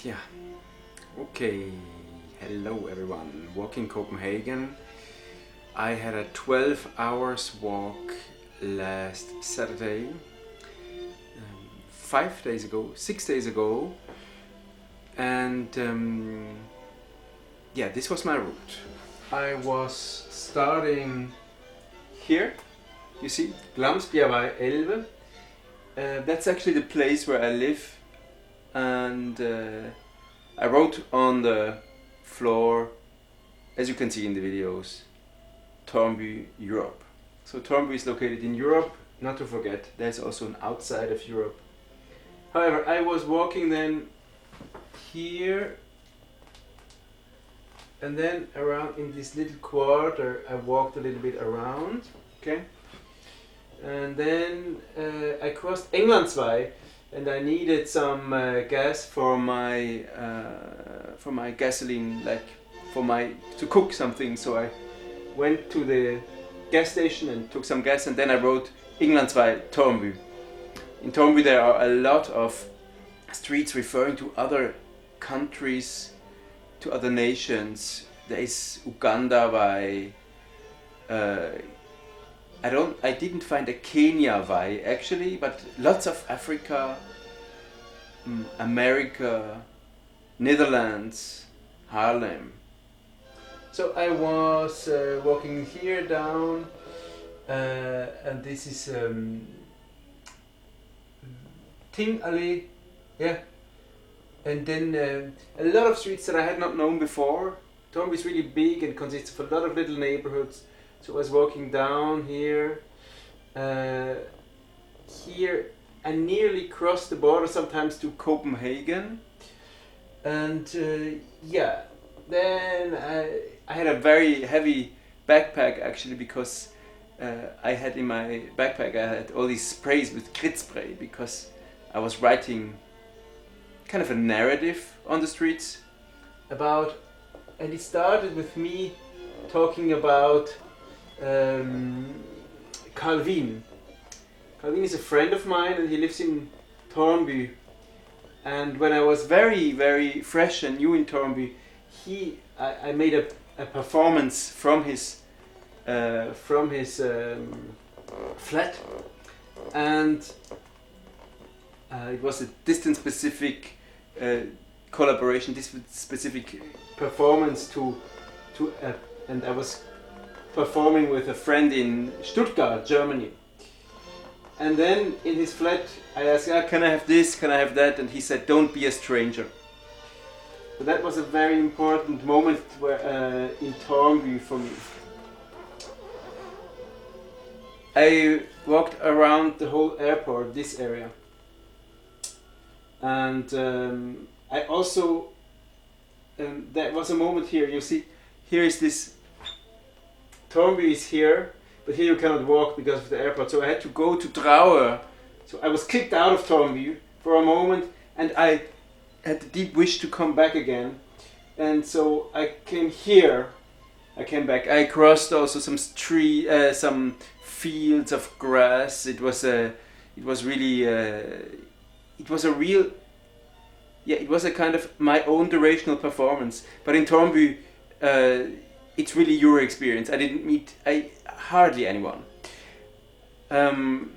Yeah. Okay. Hello everyone. Walking Copenhagen. I had a 12 hours walk last Saturday. 6 days ago. And yeah, this was my route. I was starting here. You see, Glamsbjergvej 11. That's actually the place where I live. And I wrote on the floor, as you can see in the videos, Tornby, Europe. So Tornby is located in Europe, not to forget, there's also an outside of Europe. However, I was walking then here and then around in this little quarter. I walked a little bit around, okay? And then I crossed Englandsvej, and I needed some gas for my gasoline, like to cook something. So I went to the gas station and took some gas, and then I wrote Englandsvej, Tornby. In Tornby there are a lot of streets referring to other countries, to other nations. There is Ugandavej. I didn't find a Kenyavej actually, but lots of Africa, America, Netherlands, Haarlem. So I was walking here down, and this is Ting Alley, yeah. And then a lot of streets that I had not known before. Tornby is really big and consists of a lot of little neighborhoods. So I was walking down here, I nearly crossed the border sometimes to Copenhagen, and yeah, then I had a very heavy backpack actually, because I had in my backpack I had all these sprays with grit spray, because I was writing kind of a narrative on the streets about, and it started with me talking about Calvin. Calvin is a friend of mine, and he lives in Tornby. And when I was very, very fresh and new in Tornby, I made a performance from his flat, and it was a distance-specific collaboration, this specific performance and I was performing with a friend in Stuttgart, Germany. And then in his flat I asked, can I have this, can I have that? And he said, don't be a stranger. So that was a very important moment where, in Tornby for me. I walked around the whole airport, this area. And I also, there was a moment here, you see, here is this, Tornby is here, but here you cannot walk because of the airport. So I had to go to Drauer. So I was kicked out of Tornby for a moment, and I had the deep wish to come back again. And so I came here. I came back. I crossed also some some fields of grass. It was a kind of my own durational performance. But in Tornby, it's really your experience. I didn't meet hardly anyone. And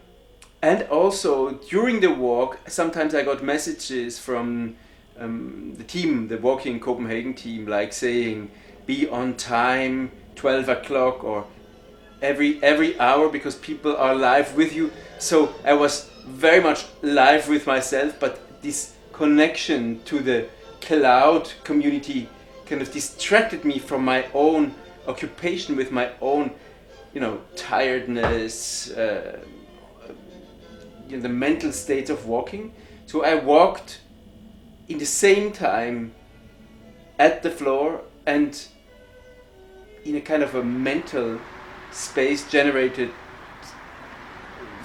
also during the walk, sometimes I got messages from the team, the Walking Copenhagen team, like saying, be on time, 12 o'clock or every hour, because people are live with you. So I was very much live with myself, but this connection to the cloud community kind of distracted me from my own occupation with my own, tiredness, the mental state of walking. So I walked in the same time at the floor and in a kind of a mental space generated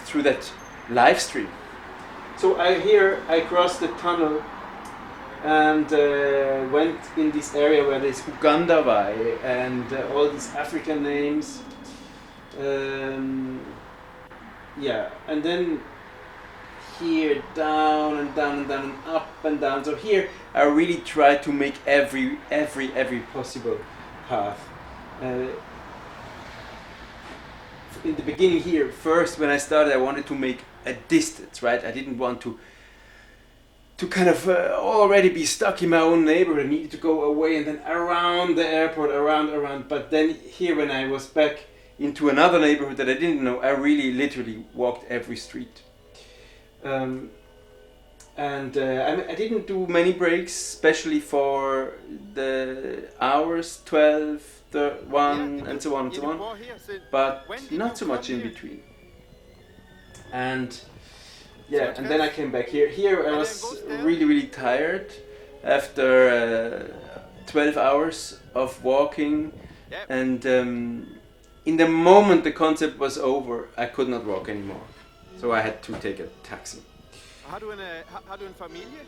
through that live stream. So I crossed the tunnel and went in this area where there's Ugandavej and all these African names. Yeah, and then here, down and down and down and up and down. So here I really try to make every possible path. In the beginning here, first when I started, I wanted to make a distance, right? I didn't want to kind of already be stuck in my own neighborhood. I needed to go away and then around the airport, around. But then here, when I was back into another neighborhood that I didn't know, I really literally walked every street. I didn't do many breaks, especially for the hours, 12, 1, and so on and so on, but not so much in between. And yeah, and then I came back here. Here I was really tired after 12 hours of walking, and in the moment the concept was over, I could not walk anymore. So I had to take a taxi. Har du en familie?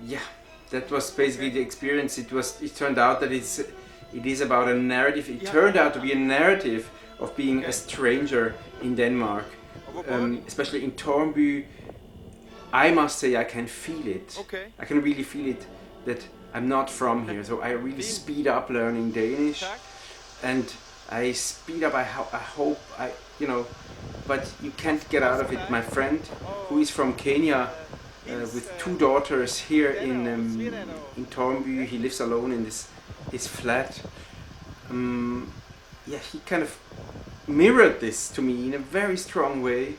Yeah, that was basically the experience. It turned out that it is about a narrative. It turned out to be a narrative of being a stranger in Denmark. Especially in Storby, I must say I can feel it. Okay. I can really feel it that I'm not from here. So I really speed up learning Danish, and I speed up. I hope but you can't get out of it. My friend, who is from Kenya, with 2 daughters here in Storby, he lives alone in his flat. He kind of mirrored this to me in a very strong way,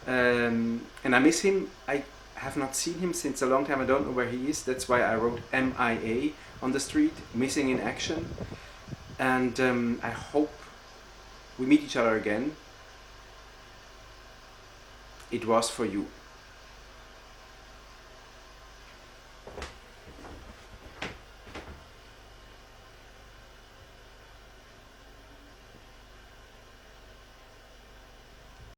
and I miss him. I have not seen him since a long time. I don't know where he is. That's why I wrote MIA on the street, missing in action. And I hope we meet each other again. It was for you.